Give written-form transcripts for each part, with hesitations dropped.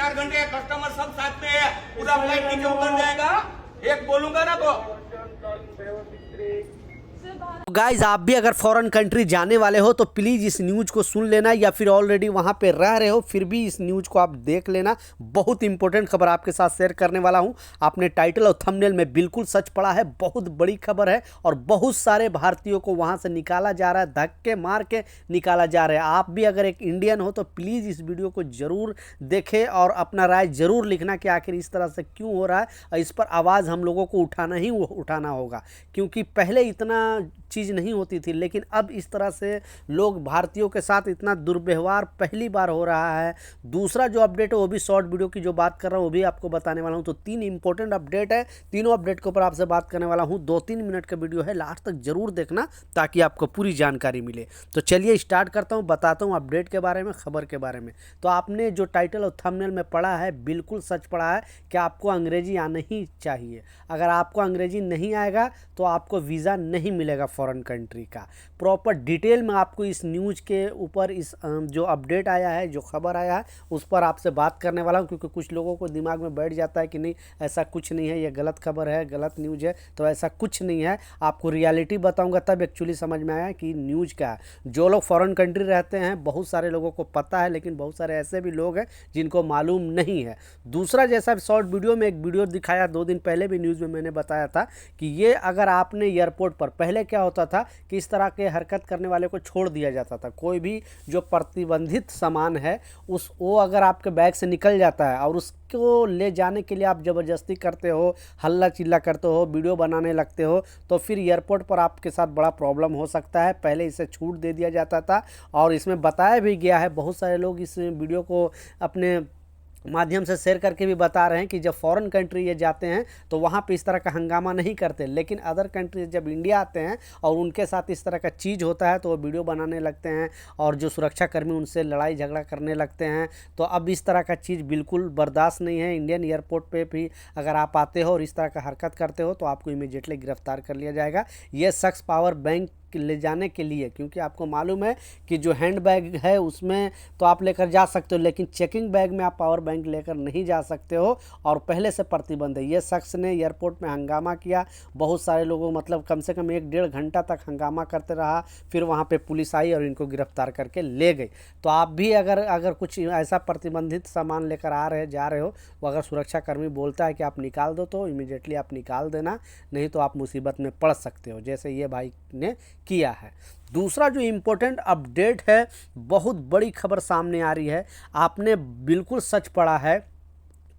4 घंटे कस्टमर सब साथ में है, पूरा फ्लाइट नीचे उतर जाएगा। एक बोलूंगा ना तो गाइज आप भी अगर फॉरेन कंट्री जाने वाले हो तो प्लीज़ इस न्यूज़ को सुन लेना, या फिर ऑलरेडी वहाँ पे रह रहे हो फिर भी इस न्यूज़ को आप देख लेना। बहुत इंपॉर्टेंट खबर आपके साथ शेयर करने वाला हूँ। आपने टाइटल और थंबनेल में बिल्कुल सच पढ़ा है, बहुत बड़ी खबर है और बहुत सारे भारतीयों को वहाँ से निकाला जा रहा है, धक्के मार के निकाला जा रहा है। आप भी अगर एक इंडियन हो तो प्लीज़ इस वीडियो को ज़रूर देखें और अपना राय ज़रूर लिखना कि आखिर इस तरह से क्यों हो रहा है, और इस पर आवाज़ हम लोगों को उठाना होगा, क्योंकि पहले इतना चीज़ नहीं होती थी, लेकिन अब इस तरह से लोग भारतीयों के साथ इतना दुर्व्यवहार पहली बार हो रहा है। दूसरा जो अपडेट है वो भी शॉर्ट वीडियो की जो बात कर रहा हूँ वो भी आपको बताने वाला हूँ। तो 3 इंपॉर्टेंट अपडेट है, तीनों अपडेट के ऊपर आपसे बात करने वाला हूँ। 2-3 मिनट का वीडियो है, लास्ट तक जरूर देखना ताकि आपको पूरी जानकारी मिले। तो चलिए स्टार्ट करता हूँ, बताता हूँ अपडेट के बारे में, खबर के बारे में। तो आपने जो टाइटल और थंबनेल में पढ़ा है बिल्कुल सच पढ़ा है कि आपको अंग्रेजी आना ही चाहिए। अगर आपको अंग्रेजी नहीं आएगा तो आपको वीज़ा नहीं मिलेगा फॉरेन कंट्री का। प्रॉपर डिटेल में आपको इस न्यूज़ के ऊपर इस जो अपडेट आया है, जो खबर आया है, उस पर आपसे बात करने वाला हूँ, क्योंकि कुछ लोगों को दिमाग में बैठ जाता है कि नहीं ऐसा कुछ नहीं है, ये गलत खबर है, गलत न्यूज़ है। तो ऐसा कुछ नहीं है, आपको रियलिटी बताऊंगा तब एक्चुअली समझ में आया कि न्यूज़ क्या है। जो लोग फॉरेन कंट्री रहते हैं बहुत सारे लोगों को पता है, लेकिन बहुत सारे ऐसे भी लोग हैं जिनको मालूम नहीं है। दूसरा, जैसा शॉर्ट वीडियो में एक वीडियो दिखाया 2 दिन पहले भी न्यूज़ में मैंने बताया था कि ये अगर आपने एयरपोर्ट पर, पहले क्या होता था कि इस तरह के हरकत करने वाले को छोड़ दिया जाता था। कोई भी जो प्रतिबंधित सामान है वो अगर आपके बैग से निकल जाता है और उसको ले जाने के लिए आप ज़बरदस्ती करते हो, हल्ला चिल्ला करते हो, वीडियो बनाने लगते हो, तो फिर एयरपोर्ट पर आपके साथ बड़ा प्रॉब्लम हो सकता है। पहले इसे छूट दे दिया जाता था और इसमें बताया भी गया है, बहुत सारे लोग इस वीडियो को अपने माध्यम से शेयर करके भी बता रहे हैं कि जब फॉरेन कंट्री ये जाते हैं तो वहाँ पे इस तरह का हंगामा नहीं करते, लेकिन अदर कंट्री जब इंडिया आते हैं और उनके साथ इस तरह का चीज़ होता है तो वो वीडियो बनाने लगते हैं और जो सुरक्षाकर्मी उनसे लड़ाई झगड़ा करने लगते हैं। तो अब इस तरह का चीज़ बिल्कुल बर्दाश्त नहीं है। इंडियन एयरपोर्ट पे भी अगर आप आते हो और इस तरह का हरकत करते हो तो आपको इमीडिएटली गिरफ्तार कर लिया जाएगा। ये शख्स पावर बैंक ले जाने के लिए, क्योंकि आपको मालूम है कि जो हैंड बैग है उसमें तो आप लेकर जा सकते हो, लेकिन चेकिंग बैग में आप पावर बैंक लेकर नहीं जा सकते हो और पहले से प्रतिबंध है। ये शख्स ने एयरपोर्ट में हंगामा किया, बहुत सारे लोगों मतलब कम से कम 1-1.5 घंटा तक हंगामा करते रहा, फिर वहाँ पे पुलिस आई और इनको गिरफ्तार करके ले गई। तो आप भी अगर कुछ ऐसा प्रतिबंधित सामान लेकर जा रहे हो, वो अगर सुरक्षाकर्मी बोलता है कि आप निकाल दो तो इमीडिएटली आप निकाल देना, नहीं तो आप मुसीबत में पड़ सकते हो, जैसे ये भाई ने किया है। दूसरा जो इम्पोर्टेंट अपडेट है, बहुत बड़ी खबर सामने आ रही है। आपने बिल्कुल सच पढ़ा है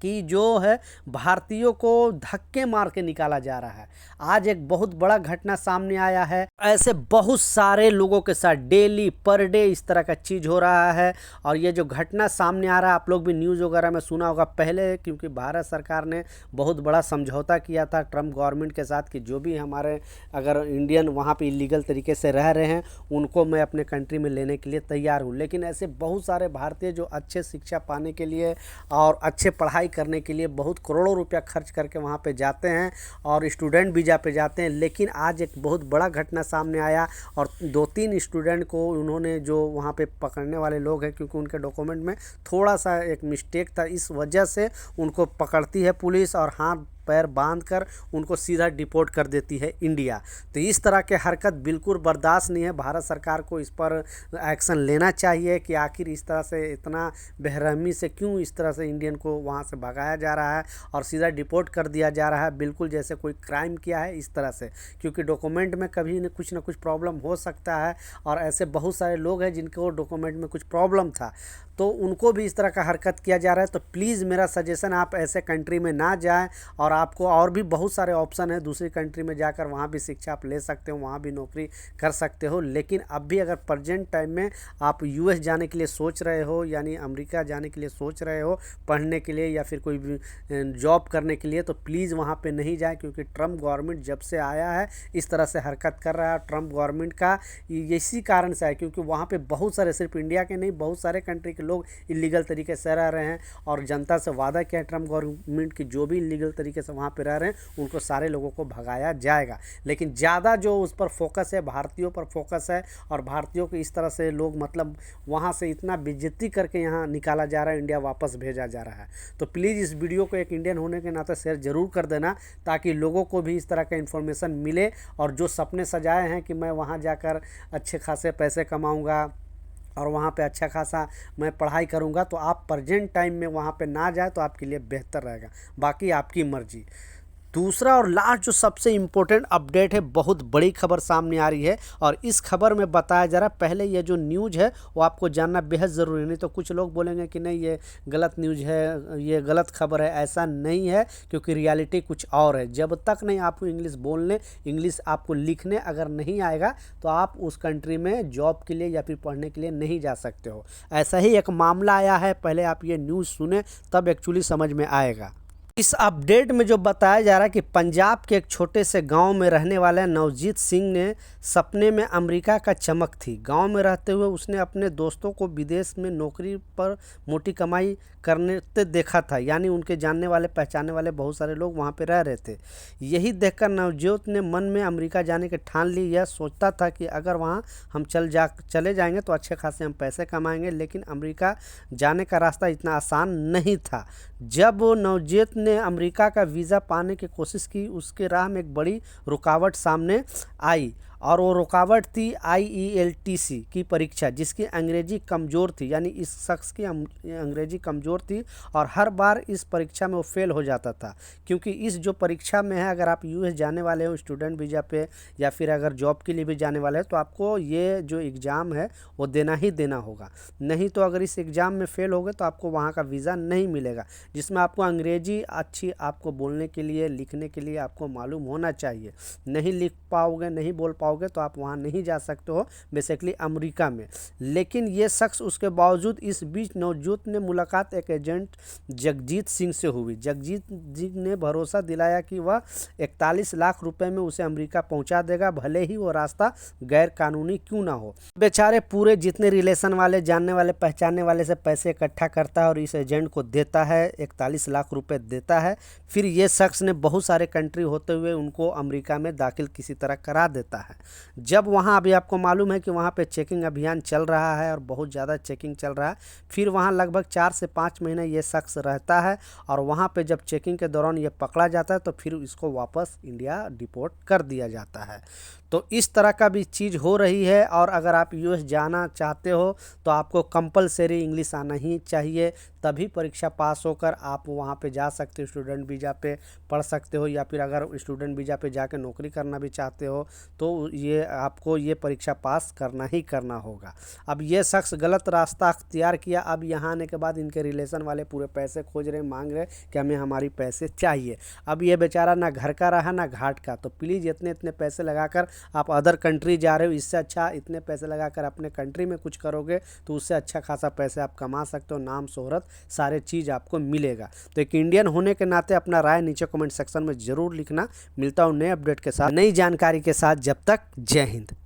कि जो है भारतीयों को धक्के मार के निकाला जा रहा है। आज एक बहुत बड़ा घटना सामने आया है। ऐसे बहुत सारे लोगों के साथ डेली पर डे इस तरह का चीज़ हो रहा है और ये जो घटना सामने आ रहा है, आप लोग भी न्यूज़ वगैरह में सुना होगा पहले, क्योंकि भारत सरकार ने बहुत बड़ा समझौता किया था ट्रम्प गवर्नमेंट के साथ कि जो भी हमारे अगर इंडियन वहाँ पे इलीगल तरीके से रह रहे हैं उनको मैं अपने कंट्री में लेने के लिए तैयार हूँ। लेकिन ऐसे बहुत सारे भारतीय जो अच्छे शिक्षा पाने के लिए और अच्छे पढ़ाई करने के लिए बहुत करोड़ों रुपया खर्च करके वहाँ पे जाते हैं और स्टूडेंट वीज़ा पे जाते हैं। लेकिन आज एक बहुत बड़ा घटना सामने आया और 2-3 स्टूडेंट को उन्होंने, जो वहाँ पे पकड़ने वाले लोग हैं, क्योंकि उनके डॉक्यूमेंट में थोड़ा सा एक मिस्टेक था, इस वजह से उनको पकड़ती है पुलिस और हाथ पैर बांधकर उनको सीधा डिपोर्ट कर देती है इंडिया। तो इस तरह के हरकत बिल्कुल बर्दाश्त नहीं है। भारत सरकार को इस पर एक्शन लेना चाहिए कि आखिर इस तरह से इतना बेरहमी से क्यों इस तरह से इंडियन को वहाँ से भगाया जा रहा है और सीधा डिपोर्ट कर दिया जा रहा है, बिल्कुल जैसे कोई क्राइम किया है इस तरह से। क्योंकि डॉक्यूमेंट में कभी न कुछ प्रॉब्लम हो सकता है और ऐसे बहुत सारे लोग हैं जिनको डॉक्यूमेंट में कुछ प्रॉब्लम था, तो उनको भी इस तरह का हरकत किया जा रहा है। तो प्लीज़ मेरा सजेशन, आप ऐसे कंट्री में ना जाएं और आपको और भी बहुत सारे ऑप्शन है, दूसरी कंट्री में जाकर वहाँ भी शिक्षा आप ले सकते हो, वहाँ भी नौकरी कर सकते हो। लेकिन अब भी अगर प्रेजेंट टाइम में आप यूएस जाने के लिए सोच रहे हो, यानी अमेरिका जाने के लिए सोच रहे हो पढ़ने के लिए या फिर कोई भी जॉब करने के लिए, तो प्लीज़ वहाँ पर नहीं जाए, क्योंकि ट्रम्प गवर्नमेंट जब से आया है इस तरह से हरकत कर रहा है। ट्रम्प गवर्नमेंट का इसी कारण से है, क्योंकि वहाँ पर बहुत सारे, सिर्फ इंडिया के नहीं, बहुत सारे कंट्री के लोग इलीगल तरीके से रह रहे हैं और जनता से वादा किया ट्रम्प गवर्नमेंट की जो भी इलीगल तरीके से वहाँ पे रह रहे हैं उनको सारे लोगों को भगाया जाएगा। लेकिन ज़्यादा जो उस पर फोकस है, भारतीयों पर फोकस है और भारतीयों को इस तरह से लोग मतलब वहाँ से इतना बेइज्जती करके यहाँ निकाला जा रहा है, इंडिया वापस भेजा जा रहा है। तो प्लीज़ इस वीडियो को एक इंडियन होने के नाते शेयर ज़रूर कर देना ताकि लोगों को भी इस तरह का इन्फॉर्मेशन मिले और जो सपने सजाए हैं कि मैं वहाँ जाकर अच्छे खासे पैसे कमाऊँगा और वहाँ पे अच्छा खासा मैं पढ़ाई करूँगा, तो आप प्रेजेंट टाइम में वहाँ पे ना जाए तो आपके लिए बेहतर रहेगा। बाकी आपकी मर्ज़ी। दूसरा और लास्ट जो सबसे इम्पोर्टेंट अपडेट है, बहुत बड़ी खबर सामने आ रही है और इस खबर में बताया जा रहा है, पहले ये जो न्यूज़ है वो आपको जानना बेहद ज़रूरी, नहीं तो कुछ लोग बोलेंगे कि नहीं ये गलत न्यूज़ है, ये गलत खबर है। ऐसा नहीं है, क्योंकि रियलिटी कुछ और है। जब तक नहीं आपको इंग्लिश बोलने, इंग्लिश आपको लिखने अगर नहीं आएगा तो आप उस कंट्री में जॉब के लिए या फिर पढ़ने के लिए नहीं जा सकते हो। ऐसा ही एक मामला आया है, पहले आप ये न्यूज़ सुने तब एक्चुअली समझ में आएगा। इस अपडेट में जो बताया जा रहा है कि पंजाब के एक छोटे से गांव में रहने वाले नवजीत सिंह ने सपने में अमेरिका का चमक थी। गांव में रहते हुए उसने अपने दोस्तों को विदेश में नौकरी पर मोटी कमाई करने देखा था, यानी उनके जानने वाले पहचानने वाले बहुत सारे लोग वहां पे रह रहे थे। यही देखकर नवजीत ने मन में अमेरिका जाने के ठान ली। यह सोचता था कि अगर वहां हम चले जाएंगे तो अच्छे खासे हम पैसे कमाएंगे, लेकिन अमेरिका जाने का रास्ता इतना आसान नहीं था। जब नवजीत ने अमेरिका का वीज़ा पाने की कोशिश की, उसके राह में एक बड़ी रुकावट सामने आई और वो रुकावट थी IELTC की परीक्षा, जिसकी अंग्रेजी कमज़ोर थी। यानी इस शख्स की अंग्रेजी कमज़ोर थी और हर बार इस परीक्षा में वो फेल हो जाता था, क्योंकि इस जो परीक्षा में है, अगर आप US जाने वाले हो स्टूडेंट वीज़ा पे या फिर अगर जॉब के लिए भी जाने वाले हैं तो आपको ये जो एग्ज़ाम है वो देना ही देना होगा। नहीं तो अगर इस एग्ज़ाम में फ़ेल हो गए तो आपको वहाँ का वीज़ा नहीं मिलेगा, जिसमें आपको अंग्रेजी अच्छी आपको बोलने के लिए, लिखने के लिए आपको मालूम होना चाहिए। नहीं लिख पाओगे, नहीं बोल पाओगे तो आप वहाँ नहीं जा सकते हो बेसिकली अमेरिका में। लेकिन ये शख्स उसके बावजूद, इस बीच नवजीत ने मुलाकात एक एजेंट जगजीत सिंह से हुई। जगजीत जी ने भरोसा दिलाया कि वह 41 लाख रुपए में उसे अमेरिका पहुंचा देगा, भले ही वो रास्ता गैर कानूनी क्यों ना हो। बेचारे पूरे जितने रिलेशन वाले, जानने वाले, पहचानने वाले से पैसे इकट्ठा करता है और इस एजेंट को देता है, 41 लाख रुपए देता है। फिर ये शख्स ने बहुत सारे कंट्री होते हुए उनको अमेरिका में दाखिल किसी तरह करा देता है। जब वहाँ, अभी आपको मालूम है कि वहाँ पे चेकिंग अभियान चल रहा है और बहुत ज़्यादा चेकिंग चल रहा है, फिर वहाँ लगभग 4 से 5 महीने ये शख्स रहता है और वहाँ पे जब चेकिंग के दौरान ये पकड़ा जाता है तो फिर इसको वापस इंडिया डिपोर्ट कर दिया जाता है। तो इस तरह का भी चीज़ हो रही है। और अगर आप US जाना चाहते हो तो आपको कंपलसरी इंग्लिश आना ही चाहिए, तभी परीक्षा पास होकर आप वहाँ पे जा सकते हो, स्टूडेंट वीज़ा पे पढ़ सकते हो, या फिर अगर स्टूडेंट वीज़ा पे जाके नौकरी करना भी चाहते हो तो ये आपको ये परीक्षा पास करना ही करना होगा। अब ये शख्स गलत रास्ता अख्तियार किया। अब यहाँ आने के बाद इनके रिलेशन वाले पूरे पैसे खोज रहे, मांग रहे कि हमें हमारी पैसे चाहिए। अब ये बेचारा ना घर का रहा ना घाट का। तो प्लीज़ इतने पैसे लगाकर आप अदर कंट्री जा रहे हो, इससे अच्छा इतने पैसे लगाकर अपने कंट्री में कुछ करोगे तो उससे अच्छा खासा पैसे आप कमा सकते हो, नाम शोहरत सारे चीज़ आपको मिलेगा। तो एक इंडियन होने के नाते अपना राय नीचे कमेंट सेक्शन में ज़रूर लिखना। मिलता हूँ नए अपडेट के साथ, नई जानकारी के साथ। जब तक जय हिंद।